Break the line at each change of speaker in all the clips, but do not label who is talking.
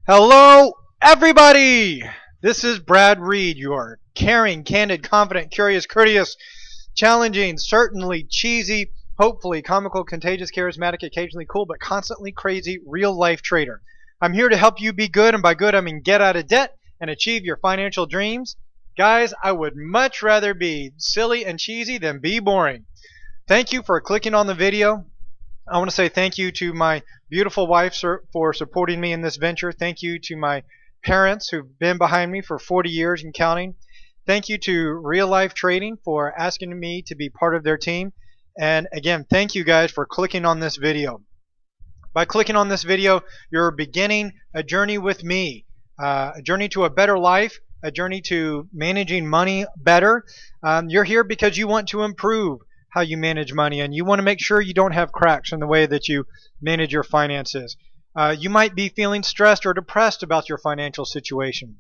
Hello, everybody! This is Brad Reed, your caring, candid, confident, curious, courteous, challenging, certainly cheesy, hopefully comical, contagious, charismatic, occasionally cool, but constantly crazy real life trader. I'm here to help you be good, and by good I mean get out of debt and achieve your financial dreams. Guys, I would much rather be silly and cheesy than be boring. Thank you for clicking on the video. I want to say thank you to my beautiful wife for supporting me in this venture. Thank you to my parents who've been behind me for 40 years and counting. Thank you to Real Life Trading for asking me to be part of their team. And again, thank you guys for clicking on this video. By clicking on this video, you're beginning a journey with me, a journey to a better life, a journey to managing money better. You're here because you want to improve how you manage money, and you want to make sure you don't have cracks in the way that you manage your finances. You might be feeling stressed or depressed about your financial situation.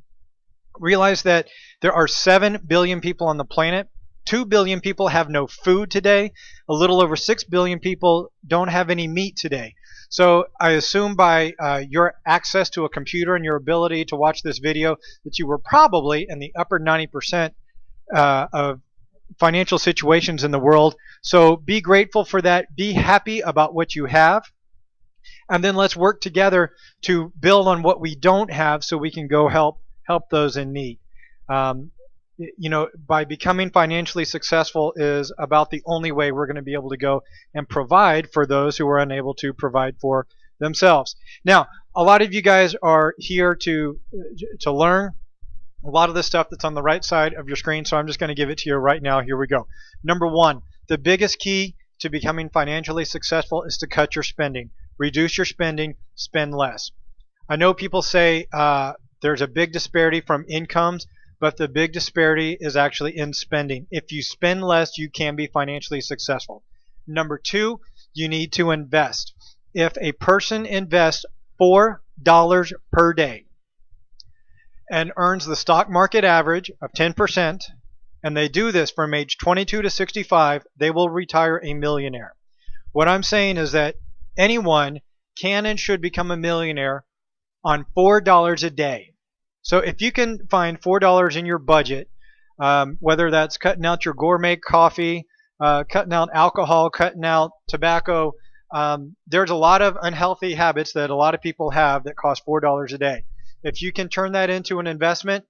Realize that there are 7 billion people on the planet. 2 billion people have no food today. A little over 6 billion people don't have any meat today. So I assume by your access to a computer and your ability to watch this video that you were probably in the upper 90% of financial situations in the world. So be grateful for that. Be happy about what you have. And then let's work together to build on what we don't have so we can go help those in need. By becoming financially successful is about the only way we're going to be able to go and provide for those who are unable to provide for themselves. Now, a lot of you guys are here to learn a lot of the stuff that's on the right side of your screen, so I'm just going to give it to you right now. Here we go. Number one, the biggest key to becoming financially successful is to cut your spending. Reduce your spending, spend less. I know people say there's a big disparity from incomes, but the big disparity is actually in spending. If you spend less, you can be financially successful. Number two, you need to invest. If a person invests $4 per day, and earns the stock market average of 10%, and they do this from age 22 to 65, they will retire a millionaire. What I'm saying is that anyone can and should become a millionaire on $4 a day. So if you can find $4 in your budget, whether that's cutting out your gourmet coffee, cutting out alcohol, cutting out tobacco, there's a lot of unhealthy habits that a lot of people have that cost $4 a day. If you can turn that into an investment,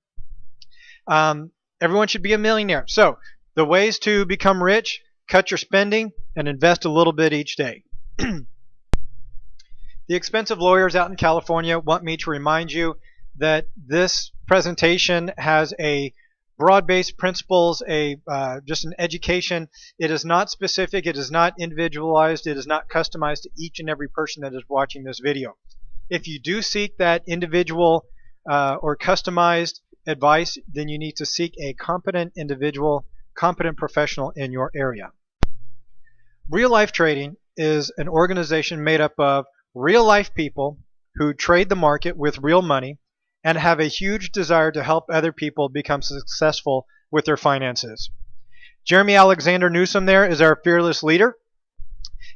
everyone should be a millionaire. So the ways to become rich: cut your spending and invest a little bit each day. The expensive lawyers out in California want me to remind you that this presentation has a broad-based principles, just an education. It is not specific. It is not individualized. It is not customized to each and every person that is watching this video. If you do seek that individual or customized advice, then you need to seek a competent individual, competent professional in your area. Real Life Trading is an organization made up of real life people who trade the market with real money and have a huge desire to help other people become successful with their finances. Jeremy Alexander Newsom there is our fearless leader.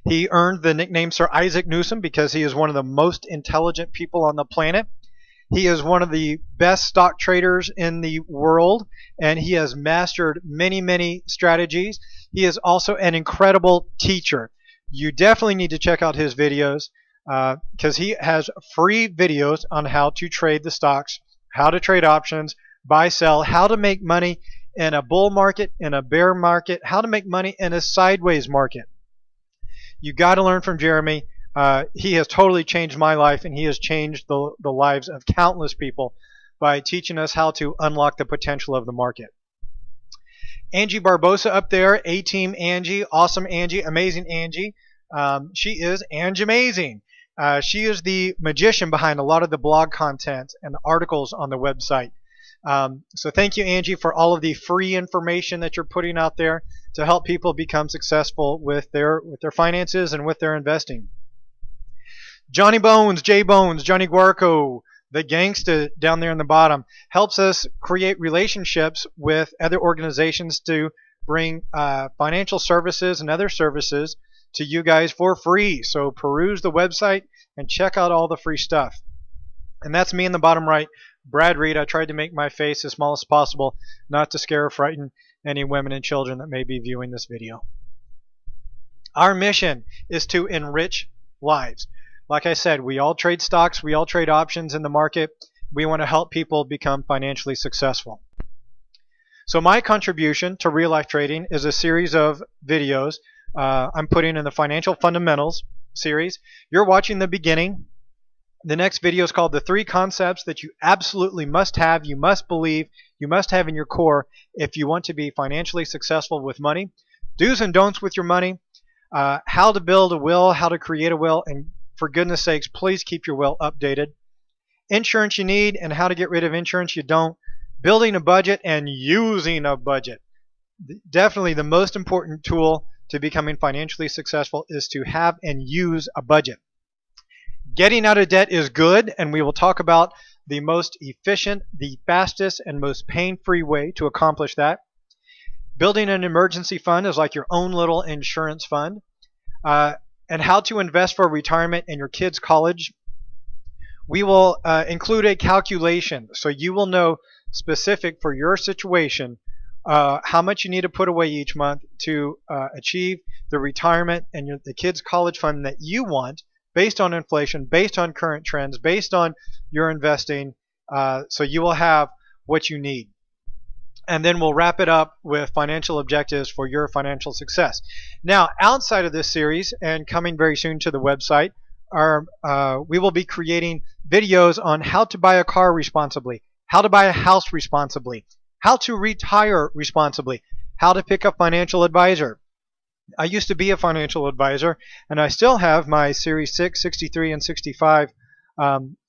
He earned the nickname Sir Isaac Newsom because he is one of the most intelligent people on the planet. He is one of the best stock traders in the world, and he has mastered many, many strategies. He is also an incredible teacher. You definitely need to check out his videos because he has free videos on how to trade the stocks, how to trade options, buy, sell, how to make money in a bull market, in a bear market, how to make money in a sideways market. You got to learn from Jeremy. He has totally changed my life, and he has changed the lives of countless people by teaching us how to unlock the potential of the market. Angie Barbosa up there, A-Team Angie, awesome Angie, amazing Angie. She is Angie Amazing. She is the magician behind a lot of the blog content and the articles on the website. So thank you, Angie, for all of the free information that you're putting out there to help people become successful with their finances and with their investing. Johnny Bones, J Bones, Johnny Guarco, the gangsta down there in the bottom, helps us create relationships with other organizations to bring financial services and other services to you guys for free. So peruse the website and check out all the free stuff. And that's me in the bottom right, Brad Reed. I tried to make my face as small as possible, not to scare or frighten any women and children that may be viewing this video. Our mission is to enrich lives. Like I said, we all trade stocks, we all trade options in the market. We want to help people become financially successful. So my contribution to real life trading is a series of videos I'm putting in the Financial Fundamentals series. You're watching the beginning. The next video is called The 3 Concepts That You Absolutely Must Have, You Must Believe, You Must Have in Your Core if you want to be financially successful with money. Do's and don'ts with your money. How to build a will, how to create a will, and for goodness sakes, please keep your will updated. Insurance you need and how to get rid of insurance you don't. Building a budget and using a budget. Definitely the most important tool to becoming financially successful is to have and use a budget. Getting out of debt is good, and we will talk about the most efficient, the fastest, and most pain-free way to accomplish that. Building an emergency fund is like your own little insurance fund. And how to invest for retirement and your kids' college. We will include a calculation so you will know specific for your situation how much you need to put away each month to achieve the retirement and the kids' college fund that you want based on inflation, based on current trends, based on your investing, so you will have what you need. And then we'll wrap it up with financial objectives for your financial success. Now, outside of this series and coming very soon to the website, we will be creating videos on how to buy a car responsibly, how to buy a house responsibly, how to retire responsibly, how to pick a financial advisor. I used to be a financial advisor, and I still have my Series 6, 63, and 65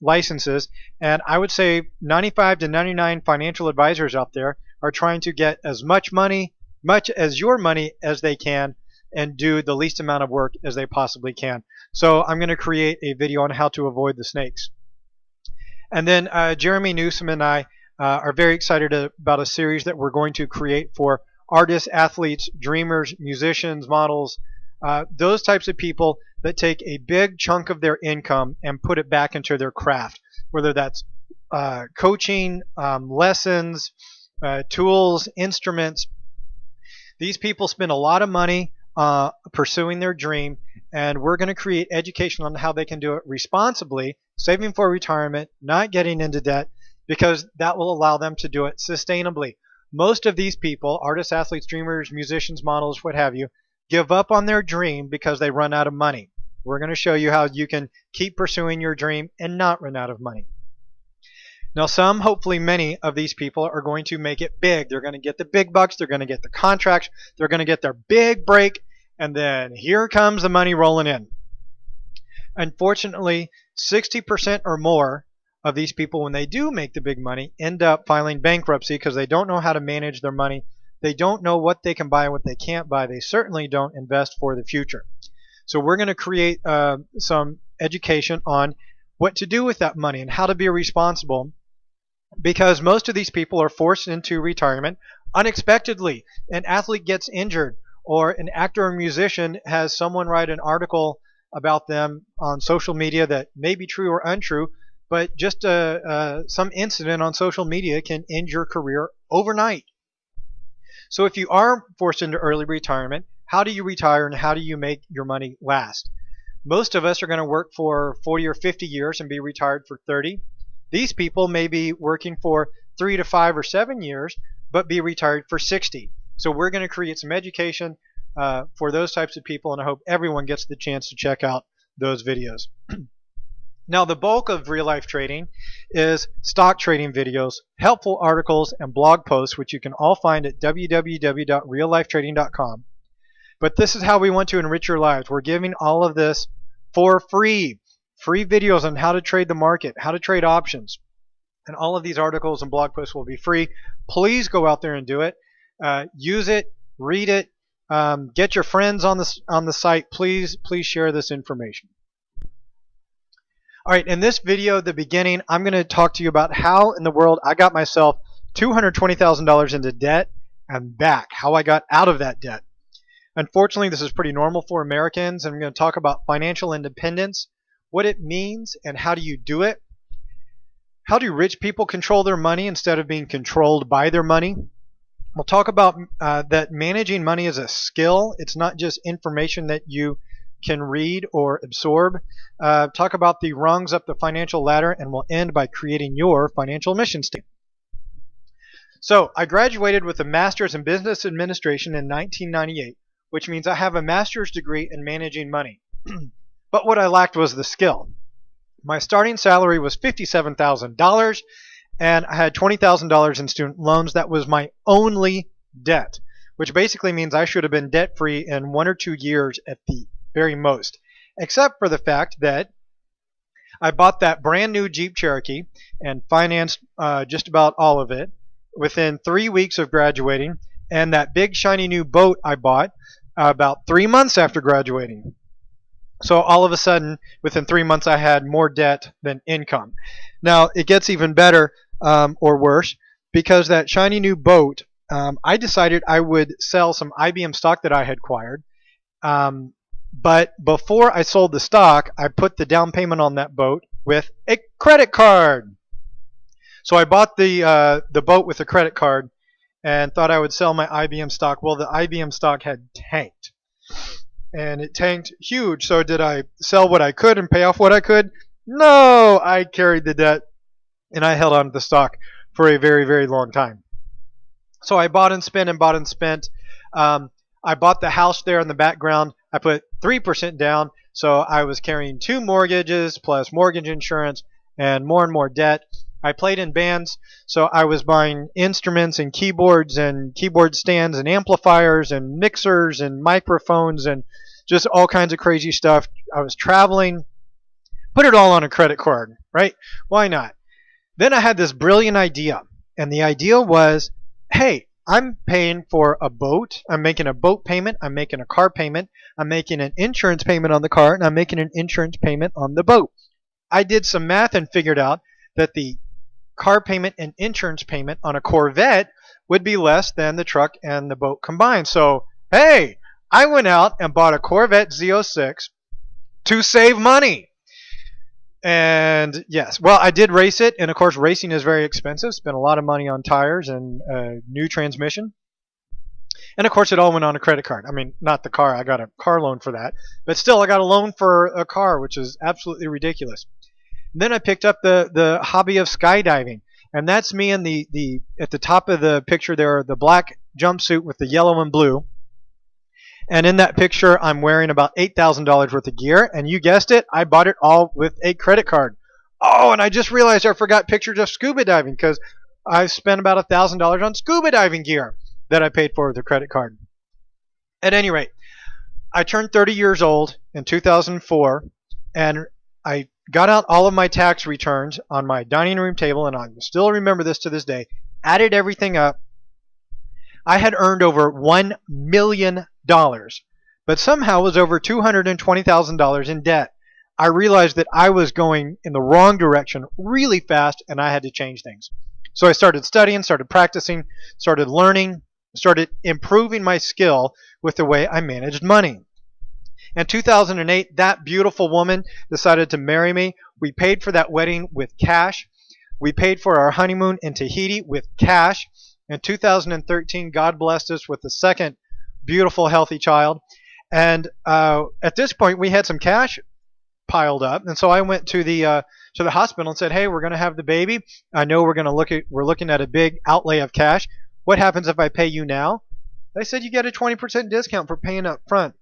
licenses. And I would say 95 to 99 financial advisors out there are trying to get as much money, much as your money as they can, and do the least amount of work as they possibly can. So I'm going to create a video on how to avoid the snakes. And then Jeremy Newsom and I are very excited about a series that we're going to create for artists, athletes, dreamers, musicians, models, those types of people that take a big chunk of their income and put it back into their craft, whether that's coaching, lessons, tools, instruments. These people spend a lot of money pursuing their dream, and we're going to create education on how they can do it responsibly, saving for retirement, not getting into debt, because that will allow them to do it sustainably. Most of these people, artists, athletes, dreamers, musicians, models, what have you, give up on their dream because they run out of money. We're going to show you how you can keep pursuing your dream and not run out of money. Now, some, hopefully many of these people are going to make it big. They're going to get the big bucks. They're going to get the contracts. They're going to get their big break. And then here comes the money rolling in. Unfortunately, 60% or more of these people, when they do make the big money, end up filing bankruptcy because they don't know how to manage their money. They don't know what they can buy and what they can't buy. They certainly don't invest for the future. So we're going to create some education on what to do with that money and how to be responsible, because most of these people are forced into retirement unexpectedly. An athlete gets injured, or an actor or musician has someone write an article about them on social media that may be true or untrue, but just some incident on social media can end your career overnight. So if you are forced into early retirement, how do you retire and how do you make your money last? Most of us are going to work for 40 or 50 years and be retired for 30. These people may be working for 3 to 5 or 7 years, but be retired for 60. So we're going to create some education for those types of people, and I hope everyone gets the chance to check out those videos. Now, the bulk of real life trading is stock trading videos, helpful articles, and blog posts, which you can all find at www.reallifetrading.com. But this is how we want to enrich your lives. We're giving all of this for free. Free videos on how to trade the market, how to trade options. And all of these articles and blog posts will be free. Please go out there and do it. Use it, read it, get your friends on the site. Please share this information. All right, in this video, at the beginning, I'm going to talk to you about how in the world I got myself $220,000 into debt and back, how I got out of that debt. Unfortunately, this is pretty normal for Americans. I'm going to talk about financial independence, what it means, and how do you do it. How do rich people control their money instead of being controlled by their money? We'll talk about that managing money is a skill. It's not just information that you can read or absorb. Talk about the rungs up the financial ladder, and we'll end by creating your financial mission statement. So I graduated with a master's in business administration in 1998, which means I have a master's degree in managing money. But what I lacked was the skill. My starting salary was $57,000, and I had $20,000 in student loans. That was my only debt, which basically means I should have been debt-free in 1 or 2 years at the very most, except for the fact that I bought that brand new Jeep Cherokee and financed just about all of it within 3 weeks of graduating, and that big shiny new boat I bought about 3 months after graduating. So all of a sudden, within 3 months, I had more debt than income. Now, it gets even better or worse, because that shiny new boat, I decided I would sell some IBM stock that I had acquired. But before I sold the stock, I put the down payment on that boat with a credit card. So I bought the boat with a credit card and thought I would sell my IBM stock. Well, the IBM stock had tanked. And it tanked huge. So did I sell what I could and pay off what I could? No, I carried the debt and I held on to the stock for a very, very long time. So I bought and spent and bought and spent. I bought the house there in the background. I put 3% down. So I was carrying 2 mortgages plus mortgage insurance and more debt. I played in bands, so I was buying instruments and keyboards and keyboard stands and amplifiers and mixers and microphones and just all kinds of crazy stuff. I was traveling. Put it all on a credit card, right? Why not? Then I had this brilliant idea, and the idea was, hey, I'm paying for a boat. I'm making a boat payment. I'm making a car payment. I'm making an insurance payment on the car, and I'm making an insurance payment on the boat. I did some math and figured out that the car payment and insurance payment on a Corvette would be less than the truck and the boat combined. So, hey, I went out and bought a Corvette Z06 to save money. And yes, well, I did race it, and of course, racing is very expensive. Spent a lot of money on tires and new transmission. And of course, it all went on a credit card. I mean, not the car. I got a car loan for that. But still, I got a loan for a car, which is absolutely ridiculous. Then I picked up the hobby of skydiving, and that's me in the at the top of the picture there, the black jumpsuit with the yellow and blue. And in that picture, I'm wearing about $8,000 worth of gear, and you guessed it, I bought it all with a credit card. Oh, and I just realized I forgot pictures of scuba diving, because I spent about $1,000 on scuba diving gear that I paid for with a credit card. At any rate, I turned 30 years old in 2004, and I got out all of my tax returns on my dining room table, and I still remember this to this day, added everything up. I had earned over $1 million, but somehow was over $220,000 in debt. I realized that I was going in the wrong direction really fast, and I had to change things. So I started studying, started practicing, started learning, started improving my skill with the way I managed money. In 2008, that beautiful woman decided to marry me. We paid for that wedding with cash. We paid for our honeymoon in Tahiti with cash. In 2013, God blessed us with the second beautiful, healthy child. And at this point, we had some cash piled up. And so I went to the hospital and said, hey, we're going to have the baby. I know we're looking at a big outlay of cash. What happens if I pay you now? They said you get a 20% discount for paying up front.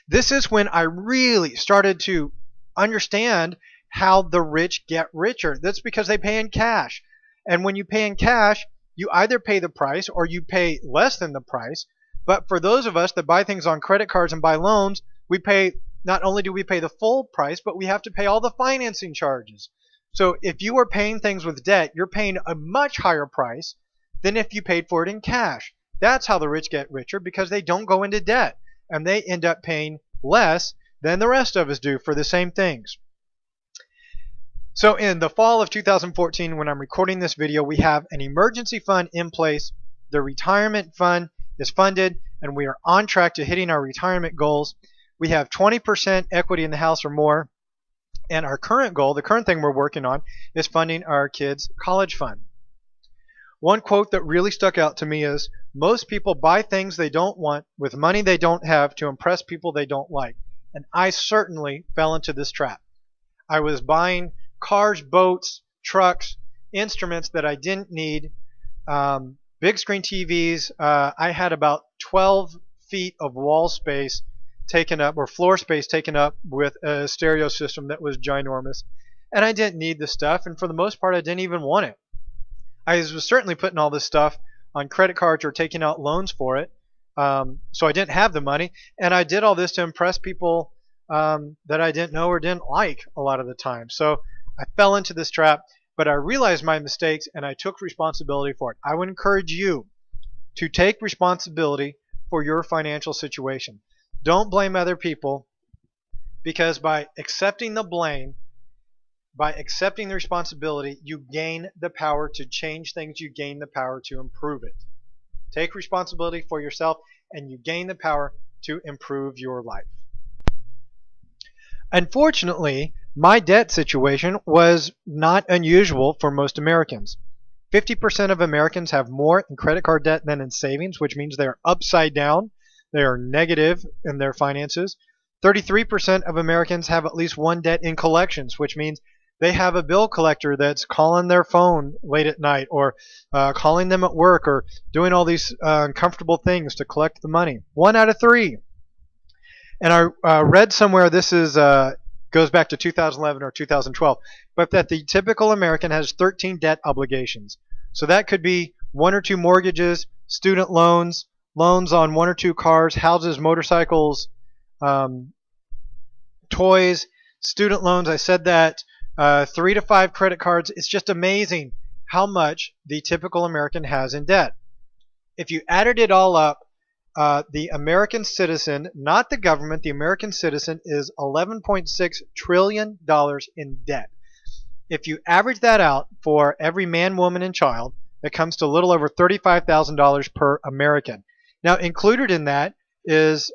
This is when I really started to understand how the rich get richer. That's because they pay in cash. And when you pay in cash, you either pay the price or you pay less than the price. But for those of us that buy things on credit cards and buy loans, we pay, not only do we pay the full price, but we have to pay all the financing charges. So if you are paying things with debt, you're paying a much higher price than if you paid for it in cash. That's how the rich get richer, because they don't go into debt, and they end up paying less than the rest of us do for the same things. So in the fall of 2014, when I'm recording this video, we have an emergency fund in place. The retirement fund is funded, and we are on track to hitting our retirement goals. We have 20% equity in the house or more. And our current goal, the current thing we're working on, is funding our kids' college fund. One quote that really stuck out to me is, most people buy things they don't want with money they don't have to impress people they don't like. And I certainly fell into this trap. I was buying cars, boats, trucks, instruments that I didn't need, big screen TVs. I had about 12 feet of wall space taken up, or floor space taken up, with a stereo system that was ginormous. And I didn't need the stuff, and for the most part I didn't even want it. I was certainly putting all this stuff on credit cards or taking out loans for it, so I didn't have the money, and I did all this to impress people that I didn't know or didn't like a lot of the time. So I fell into this trap, but I realized my mistakes and I took responsibility for it. I would encourage you to take responsibility for your financial situation. Don't blame other people, because by accepting the blame, by accepting the responsibility, you gain the power to change things. You gain the power to improve it. Take responsibility for yourself and you gain the power to improve your life. Unfortunately, my debt situation was not unusual for most Americans. 50% of Americans have more in credit card debt than in savings, which means they are upside down. They are negative in their finances. 33% of Americans have at least one debt in collections, which means they have a bill collector that's calling their phone late at night, or calling them at work, or doing all these uncomfortable things to collect the money. 1 out of 3. And I read somewhere, this is goes back to 2011 or 2012, but that the typical American has 13 debt obligations. So that could be 1 or 2 mortgages, student loans, loans on 1 or 2 cars, houses, motorcycles, toys, student loans. I said that. 3 to 5 credit cards. It's just amazing how much the typical American has in debt. If you added it all up, the American citizen, not the government, the American citizen is $11.6 trillion in debt. If you average that out for every man, woman, and child, it comes to a little over $35,000 per American. Now, included in that is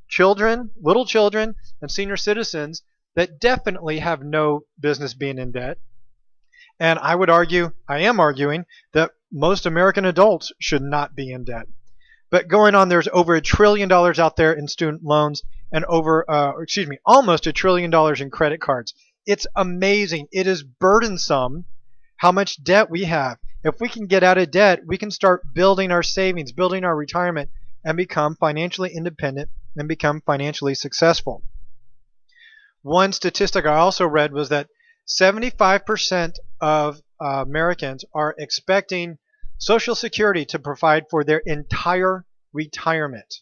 children, little children, and senior citizens that definitely have no business being in debt. And I would argue, I am arguing, that most American adults should not be in debt. But going on, there's over $1 trillion out there in student loans, and almost $1 trillion in credit cards. It's amazing. It is burdensome how much debt we have. If we can get out of debt, we can start building our savings, building our retirement, and become financially independent and become financially successful. One statistic I also read was that 75% of Americans are expecting Social Security to provide for their entire retirement.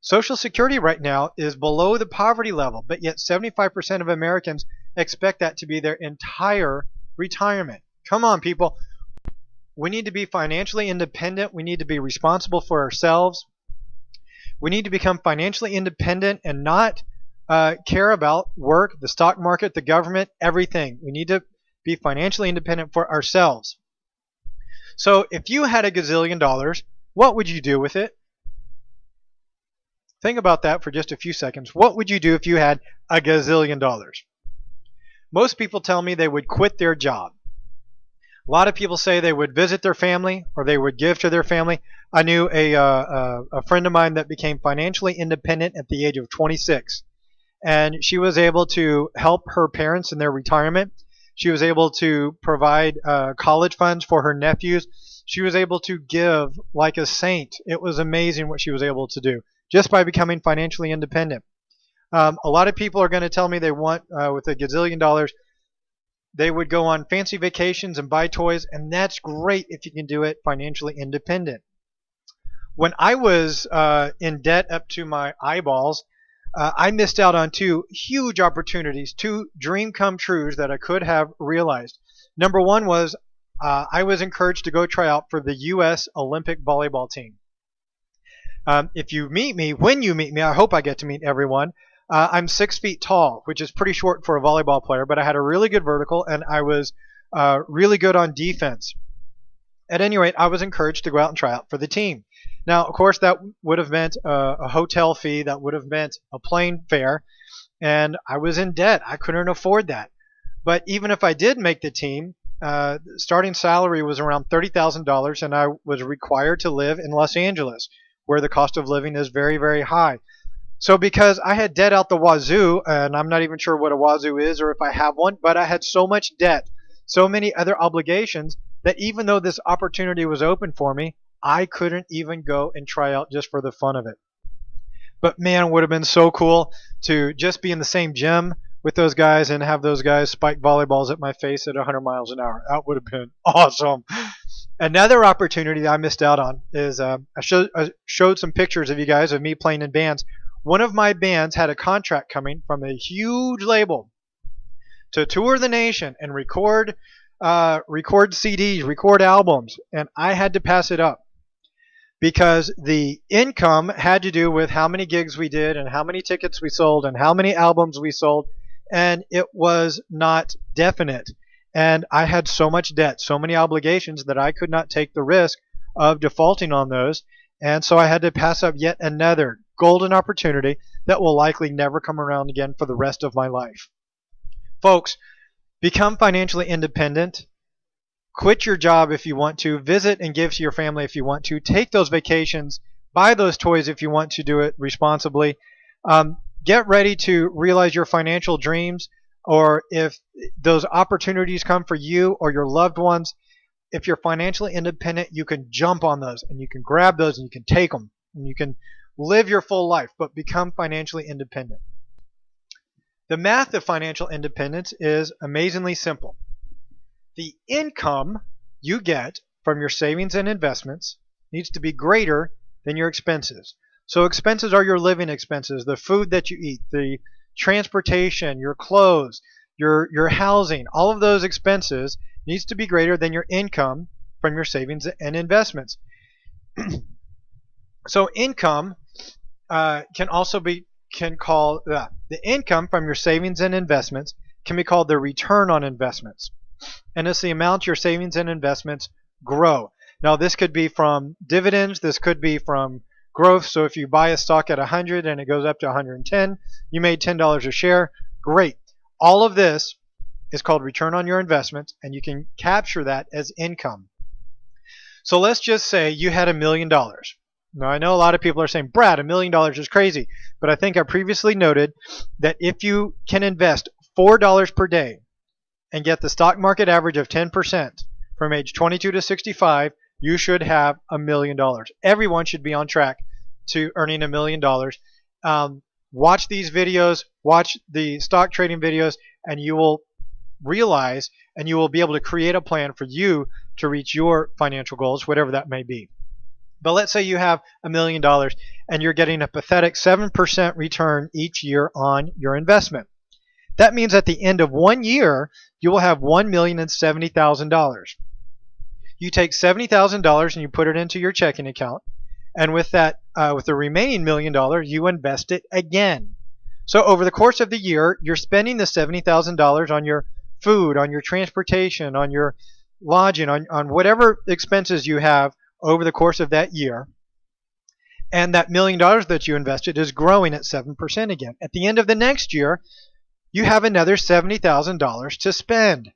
Social Security right now is below the poverty level, but yet 75% of Americans expect that to be their entire retirement. Come on, people. We need to be financially independent. We need to be responsible for ourselves. We need to become financially independent and not care about work, the stock market, the government, everything. We need to be financially independent for ourselves. So if you had $1 gazillion, what would you do with it? Think about that for just a few seconds. What would you do if you had $1 gazillion? Most people tell me they would quit their job. A lot of people say they would visit their family or they would give to their family. I knew a friend of mine that became financially independent at the age of 26. And she was able to help her parents in their retirement. She was able to provide college funds for her nephews. She was able to give like a saint. It was amazing what she was able to do just by becoming financially independent. A lot of people are going to tell me they want, with $1 gazillion, they would go on fancy vacations and buy toys, and that's great if you can do it financially independent. When I was in debt up to my eyeballs, I missed out on 2 huge opportunities, 2 dream come trues that I could have realized. Number one was I was encouraged to go try out for the U.S. Olympic volleyball team. If you meet me, when you meet me, I hope I get to meet everyone. I'm 6 feet tall, which is pretty short for a volleyball player, but I had a really good vertical and I was really good on defense. At any rate, I was encouraged to go out and try out for the team. Now, of course, that would have meant a hotel fee. That would have meant a plane fare. and I was in debt. I couldn't afford that. But even if I did make the team, starting salary was around $30,000, and I was required to live in Los Angeles, where the cost of living is very, very high. So because I had debt out the wazoo, and I'm not even sure what a wazoo is or if I have one, but I had so much debt, so many other obligations, that even though this opportunity was open for me, I couldn't even go and try out just for the fun of it. But man, it would have been so cool to just be in the same gym with those guys and have those guys spike volleyballs at my face at 100 miles an hour. That would have been awesome. Another opportunity that I missed out on is I showed some pictures of you guys of me playing in bands. One of my bands had a contract coming from a huge label to tour the nation and record CDs, record albums, and I had to pass it up because the income had to do with how many gigs we did and how many tickets we sold and how many albums we sold, and it was not definite. And I had so much debt, so many obligations, that I could not take the risk of defaulting on those, and so I had to pass up yet another golden opportunity that will likely never come around again for the rest of my life. Folks, become financially independent. Quit your job if you want to. Visit and give to your family if you want to. Take those vacations. Buy those toys if you want to do it responsibly. Get ready to realize your financial dreams, or if those opportunities come for you or your loved ones, if you're financially independent, you can jump on those and you can grab those and you can take them and you can live your full life, but become financially independent. The math of financial independence is amazingly simple. The income you get from your savings and investments needs to be greater than your expenses. So expenses are your living expenses, the food that you eat, the transportation, your clothes, your housing. All of those expenses needs to be greater than your income from your savings and investments. So income can also be the income from your savings and investments can be called the return on investments, and it's the amount your savings and investments grow. Now this could be from dividends, this could be from growth. So if you buy a stock at 100 and it goes up to 110, you made $10 a share. Great. All of this is called return on your investments, and you can capture that as income. So let's just say you had $1 million. Now I know a lot of people are saying, Brad, $1 million is crazy, but I think I previously noted that if you can invest $4 per day and get the stock market average of 10% from age 22 to 65, you should have $1 million. Everyone should be on track to earning $1 million. Watch these videos, watch the stock trading videos, and you will realize and you will be able to create a plan for you to reach your financial goals, whatever that may be. But let's say you have $1 million and you're getting a pathetic 7% return each year on your investment. That means at the end of 1 year, you will have $1,070,000. You take $70,000 and you put it into your checking account, and with that, with the remaining $1 million, you invest it again. So over the course of the year, you're spending the $70,000 on your food, on your transportation, on your lodging, on whatever expenses you have over the course of that year. And that $1 million that you invested is growing at 7% again. At the end of the next year, you have another $70,000 to spend.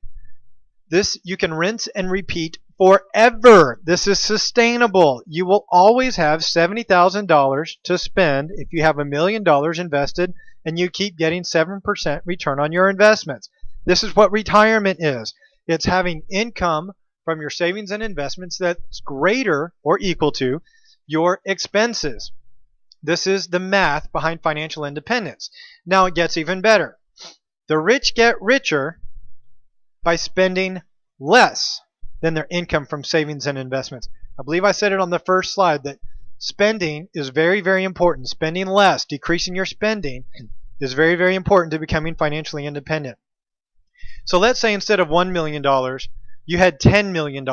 This you can rinse and repeat forever. This is sustainable. You will always have $70,000 to spend if you have $1 million invested and you keep getting 7% return on your investments. This is what retirement is. It's having income from your savings and investments that's greater or equal to your expenses. This is the math behind financial independence. Now it gets even better. The rich get richer by spending less than their income from savings and investments. I believe I said it on the first slide that spending is very, very important. Spending less, decreasing your spending is very, very important to becoming financially independent. So let's say instead of $1 million, you had $10 million.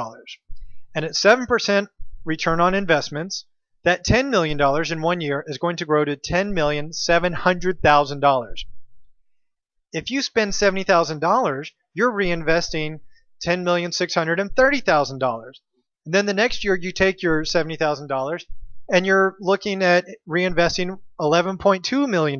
And at 7% return on investments, that $10 million in 1 year is going to grow to $10,700,000. If you spend $70,000, you're reinvesting $10,630,000. And then the next year you take your $70,000 and you're looking at reinvesting $11.2 million.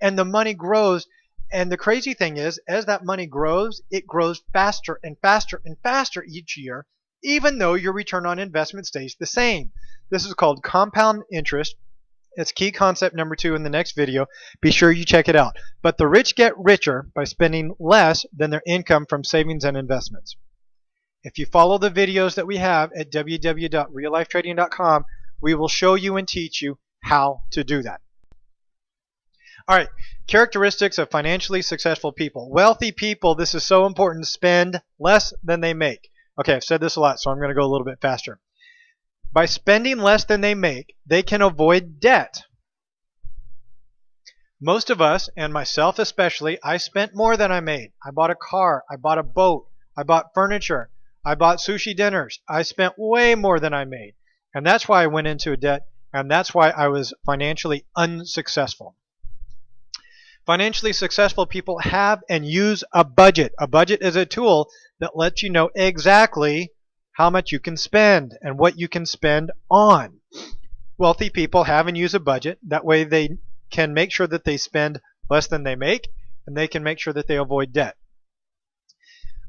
and the money grows. And the crazy thing is, as that money grows, it grows faster and faster and faster each year, even though your return on investment stays the same. This is called compound interest. It's key concept number 2 in the next video. Be sure you check it out. But the rich get richer by spending less than their income from savings and investments. If you follow the videos that we have at www.reallifetrading.com, we will show you and teach you how to do that. All right, characteristics of financially successful people. Wealthy people, this is so important, spend less than they make. Okay, I've said this a lot, so I'm going to go a little bit faster. By spending less than they make, they can avoid debt. Most of us, and myself especially, I spent more than I made. I bought a car, I bought a boat, I bought furniture, I bought sushi dinners. I spent way more than I made. And that's why I went into a debt, and that's why I was financially unsuccessful. Financially successful people have and use a budget. A budget is a tool that lets you know exactly how much you can spend and what you can spend on. Wealthy people have and use a budget. That way they can make sure that they spend less than they make, and they can make sure that they avoid debt.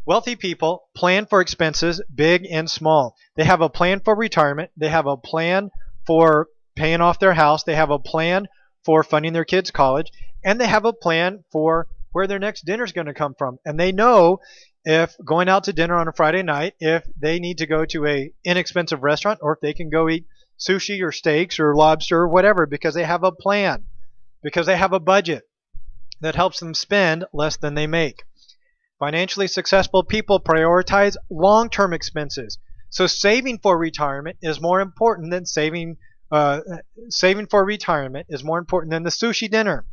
Wealthy people plan for expenses, big and small. They have a plan for retirement. They have a plan for paying off their house. They have a plan for funding their kids' college. And they have a plan for where their next dinner is going to come from. And they know if going out to dinner on a Friday night, if they need to go to an inexpensive restaurant, or if they can go eat sushi or steaks or lobster or whatever, because they have a plan, because they have a budget that helps them spend less than they make. Financially successful people prioritize long-term expenses. So saving for retirement is more important than saving for retirement is more important than the sushi dinner.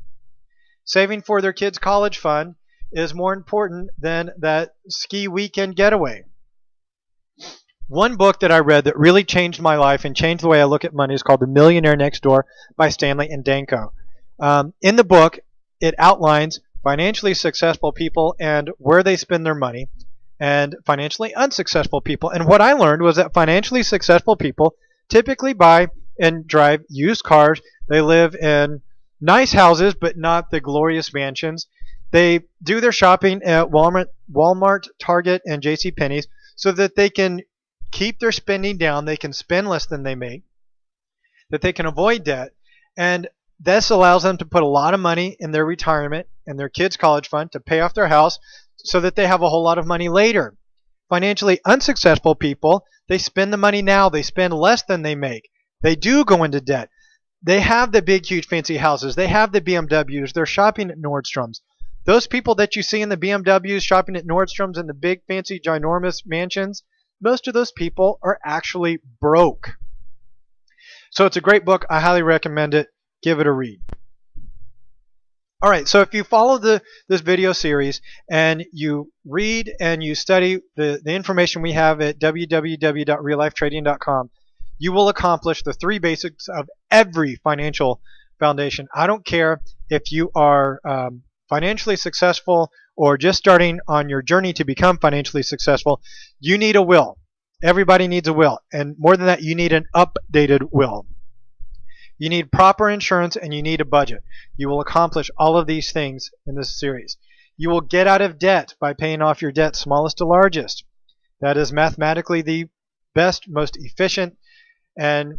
Saving for their kids' college fund is more important than that ski weekend getaway. One book that I read that really changed my life and changed the way I look at money is called The Millionaire Next Door by Stanley and Danko. In the book, it outlines financially successful people and where they spend their money, and financially unsuccessful people. And what I learned was that financially successful people typically buy and drive used cars. They live in nice houses, but not the glorious mansions. They do their shopping at Walmart, Target, and JCPenney's so that they can keep their spending down. They can spend less than they make, that they can avoid debt, and this allows them to put a lot of money in their retirement and their kids' college fund to pay off their house so that they have a whole lot of money later. Financially unsuccessful people, they spend the money now. They spend less than they make. They do go into debt. They have the big, huge, fancy houses. They have the BMWs. They're shopping at Nordstrom's. Those people that you see in the BMWs shopping at Nordstrom's and the big, fancy, ginormous mansions, most of those people are actually broke. So it's a great book. I highly recommend it. Give it a read. All right, so if you follow this video series and you read and you study the information we have at www.reallifetrading.com, you will accomplish the 3 basics of every financial foundation. I don't care if you are financially successful or just starting on your journey to become financially successful. You need a will. Everybody needs a will. And more than that, you need an updated will. You need proper insurance and you need a budget. You will accomplish all of these things in this series. You will get out of debt by paying off your debt smallest to largest. That is mathematically the best, most efficient, and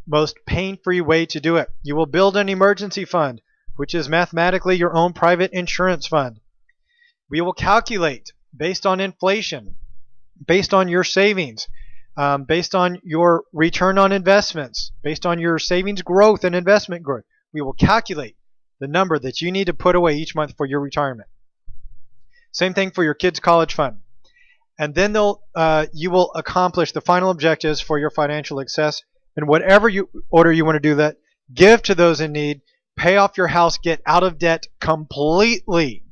most pain-free way to do it. You will build an emergency fund, which is mathematically your own private insurance fund. We will calculate based on inflation, based on your savings, based on your return on investments, based on your savings growth and investment growth. We will calculate the number that you need to put away each month for your retirement. Same thing for your kids' college fund. And then you will accomplish the final objectives for your financial success. In whatever order you want to do that, give to those in need, pay off your house, get out of debt completely.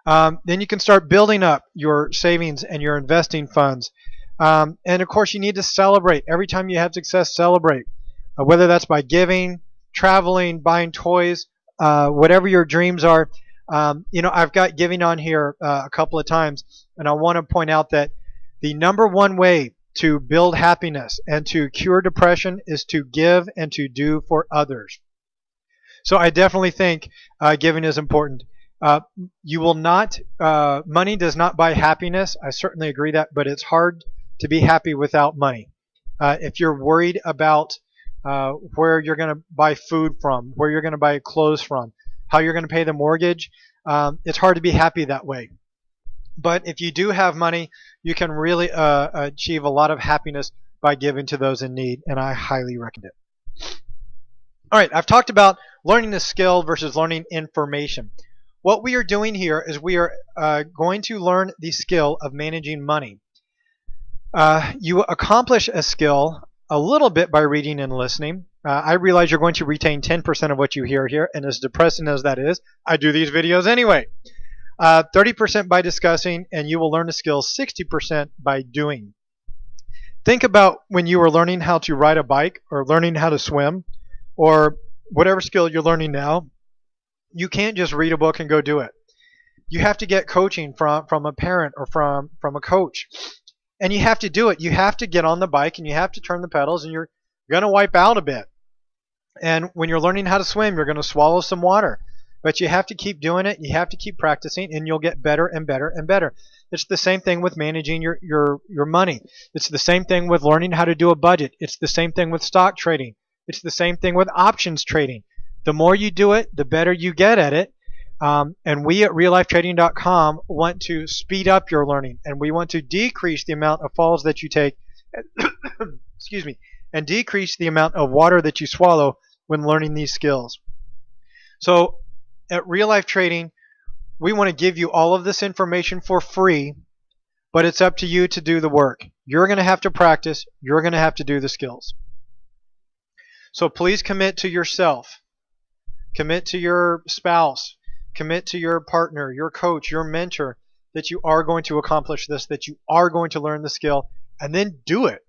Then you can start building up your savings and your investing funds. And of course, you need to celebrate. Every time you have success, celebrate. Whether that's by giving, traveling, buying toys, whatever your dreams are. I've got giving on here a couple of times, and I want to point out that the number one way to build happiness and to cure depression is to give and to do for others. So I definitely think giving is important. You will not, money does not buy happiness. I certainly agree that, but it's hard to be happy without money. If you're worried about where you're going to buy food from, where you're going to buy clothes from, how you're going to pay the mortgage, it's hard to be happy that way. But if you do have money, you can really achieve a lot of happiness by giving to those in need, and I highly recommend it. All right, I've talked about learning a skill versus learning information. What we are doing here is we are going to learn the skill of managing money. You accomplish a skill a little bit by reading and listening. I realize you're going to retain 10% of what you hear here, and as depressing as that is, I do these videos anyway. 30% by discussing, and you will learn a skill 60% by doing. Think about when you were learning how to ride a bike or learning how to swim or whatever skill you're learning now. You can't just read a book and go do it. You have to get coaching from a parent or from a coach. And you have to do it. You have to get on the bike and you have to turn the pedals, and you're going to wipe out a bit. And when you're learning how to swim, you're going to swallow some water. But you have to keep doing it. You have to keep practicing, and you'll get better and better and better. It's the same thing with managing your money. It's the same thing with learning how to do a budget. It's the same thing with stock trading. It's the same thing with options trading. The more you do it, the better you get at it. And we at reallifetrading.com want to speed up your learning, and we want to decrease the amount of falls that you take excuse me, and decrease the amount of water that you swallow when learning these skills. So at Real Life Trading, we want to give you all of this information for free, but it's up to you to do the work. You're going to have to practice. You're going to have to do the skills. So please commit to yourself. Commit to your spouse. Commit to your partner, your coach, your mentor, that you are going to accomplish this, that you are going to learn the skill, and then do it.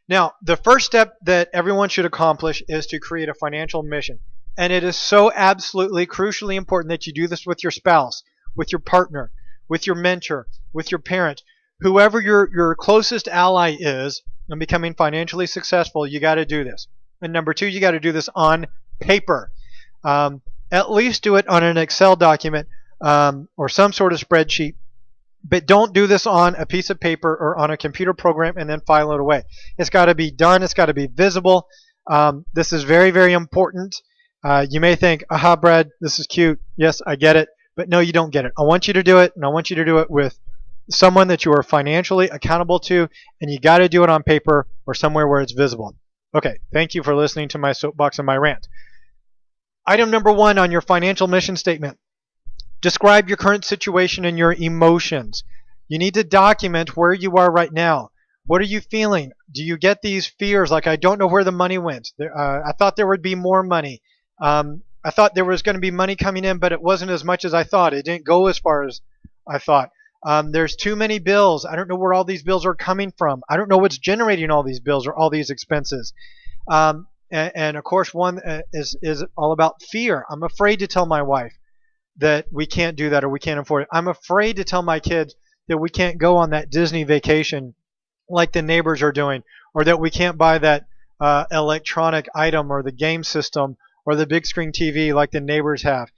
Now, the first step that everyone should accomplish is to create a financial mission. And it is so absolutely crucially important that you do this with your spouse, with your partner, with your mentor, with your parent, whoever your closest ally is in becoming financially successful. You got to do this. And number two, you got to do this on paper. At least do it on an Excel document or some sort of spreadsheet. But don't do this on a piece of paper or on a computer program and then file it away. It's got to be done. It's got to be visible. This is very, very important. You may think, aha, Brad, this is cute. Yes, I get it. But no, you don't get it. I want you to do it, and I want you to do it with someone that you are financially accountable to, and you got to do it on paper or somewhere where it's visible. Okay, thank you for listening to my soapbox and my rant. Item number 1 on your financial mission statement. Describe your current situation and your emotions. You need to document where you are right now. What are you feeling? Do you get these fears like, I don't know where the money went? I thought there would be more money. I thought there was going to be money coming in, but it wasn't as much as I thought. It didn't go as far as I thought. There's too many bills. I don't know where all these bills are coming from. I don't know what's generating all these bills or all these expenses. And of course, one is all about fear. I'm afraid to tell my wife that we can't do that or we can't afford it. I'm afraid to tell my kids that we can't go on that Disney vacation like the neighbors are doing, or that we can't buy that electronic item or the game system or the big screen TV like the neighbors have.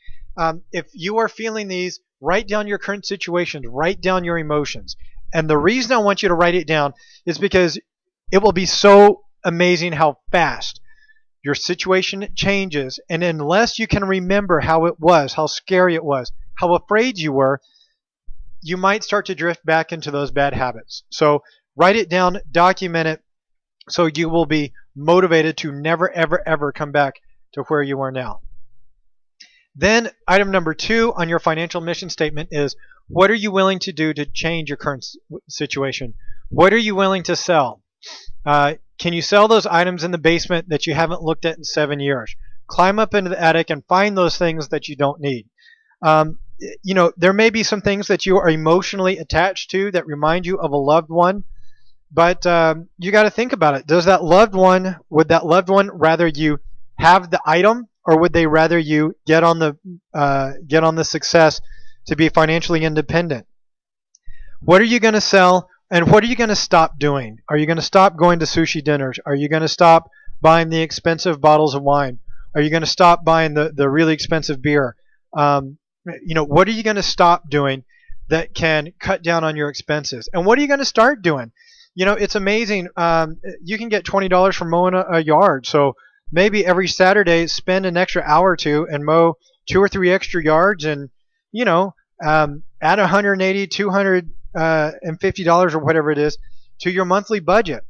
If you are feeling these, write down your current situations, write down your emotions. And the reason I want you to write it down is because it will be so amazing how fast your situation changes. And unless you can remember how it was, how scary it was, how afraid you were, you might start to drift back into those bad habits. So write it down, document it, so you will be motivated to never, ever, ever come back to where you are now. Then item number 2 on your financial mission statement is, what are you willing to do to change your current situation? What are you willing to sell? Can you sell those items in the basement that you haven't looked at in 7 years? Climb up into the attic and find those things that you don't need. There may be some things that you are emotionally attached to that remind you of a loved one, but you got to think about it. Would that loved one rather you have the item, or would they rather you get on the success to be financially independent? What are you going to sell, and what are you going to stop doing? Are you going to stop going to sushi dinners? Are you going to stop buying the expensive bottles of wine? Are you going to stop buying the really expensive beer? What are you going to stop doing that can cut down on your expenses? And what are you going to start doing? It's amazing. You can get $20 for mowing a yard. So maybe every Saturday, spend an extra hour or two and mow 2 or 3 extra yards, and add $180, $250 or whatever it is to your monthly budget.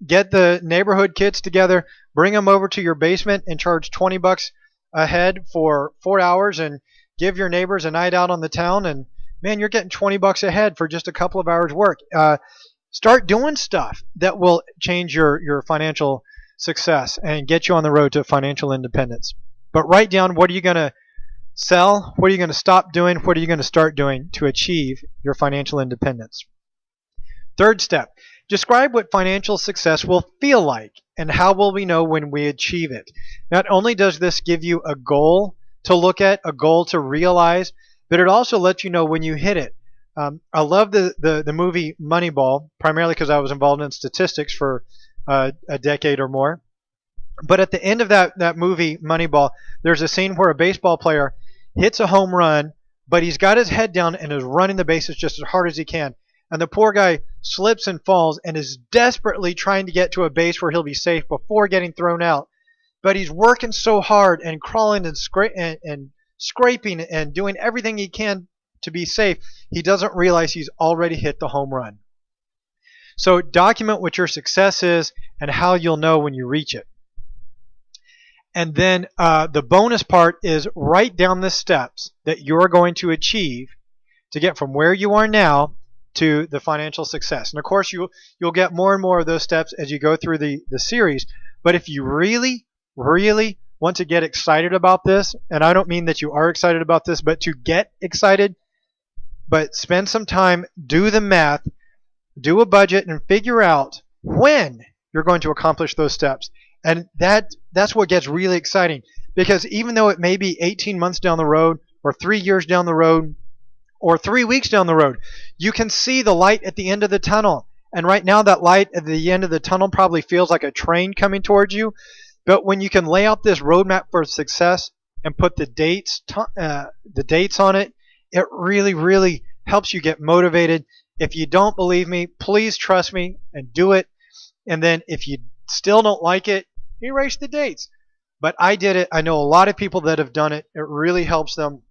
Get the neighborhood kids together, bring them over to your basement, and charge $20 a head for 4 hours, and give your neighbors a night out on the town. And man, you're getting $20 a head for just a couple of hours work. Start doing stuff that will change your financial success and get you on the road to financial independence. But write down, what are you going to sell? What are you going to stop doing? What are you going to start doing to achieve your financial independence? Third step, describe what financial success will feel like, and how will we know when we achieve it. Not only does this give you a goal to look at, a goal to realize, but it also lets you know when you hit it. I love the movie Moneyball, primarily because I was involved in statistics for a decade or more. But at the end of that movie, Moneyball, there's a scene where a baseball player hits a home run, but he's got his head down and is running the bases just as hard as he can. And the poor guy slips and falls and is desperately trying to get to a base where he'll be safe before getting thrown out. But he's working so hard and crawling and scraping and doing everything he can to be safe, he doesn't realize he's already hit the home run. So document what your success is and how you'll know when you reach it. And then the bonus part is write down the steps that you're going to achieve to get from where you are now to the financial success. And of course, you'll get more and more of those steps as you go through the series. But if you really, really want to get excited about this, and I don't mean that you are excited about this, but to get excited, but spend some time, do the math, do a budget, and figure out when you're going to accomplish those steps. And that's what gets really exciting, because even though it may be 18 months down the road, or 3 years down the road, or 3 weeks down the road, you can see the light at the end of the tunnel. And right now, that light at the end of the tunnel probably feels like a train coming towards you. But when you can lay out this roadmap for success and put the dates on it, it really, really helps you get motivated. If you don't believe me, please trust me and do it. And then if you still don't like it, erase the dates. But I did it. I know a lot of people that have done it. It really helps them.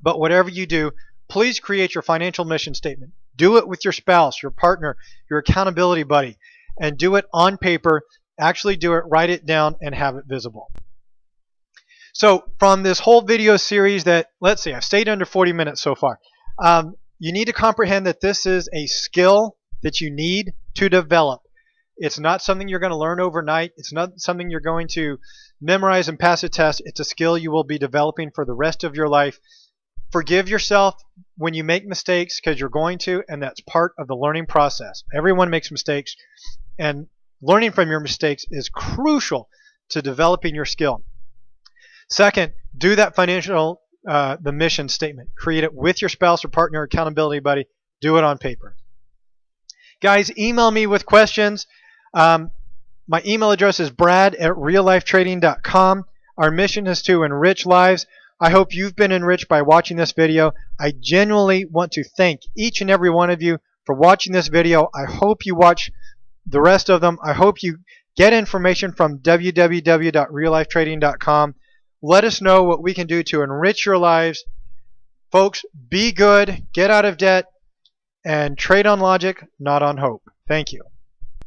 But whatever you do, please create your financial mission statement. Do it with your spouse, your partner, your accountability buddy, and do it on paper. Actually do it, write it down, and have it visible. So from this whole video series that, let's see, I've stayed under 40 minutes so far. You need to comprehend that this is a skill that you need to develop. It's not something you're going to learn overnight. It's not something you're going to memorize and pass a test. It's a skill you will be developing for the rest of your life. Forgive yourself when you make mistakes, because you're going to, and that's part of the learning process. Everyone makes mistakes, and learning from your mistakes is crucial to developing your skill. Second, do that financial, the mission statement. Create it with your spouse or partner, accountability buddy. Do it on paper. Guys, email me with questions. My email address is brad@reallifetrading.com. Our mission is to enrich lives. I hope you've been enriched by watching this video. I genuinely want to thank each and every one of you for watching this video. I hope you watch the rest of them. I hope you get information from www.reallifetrading.com. Let us know what we can do to enrich your lives. Folks, be good, get out of debt, and trade on logic, not on hope. Thank you.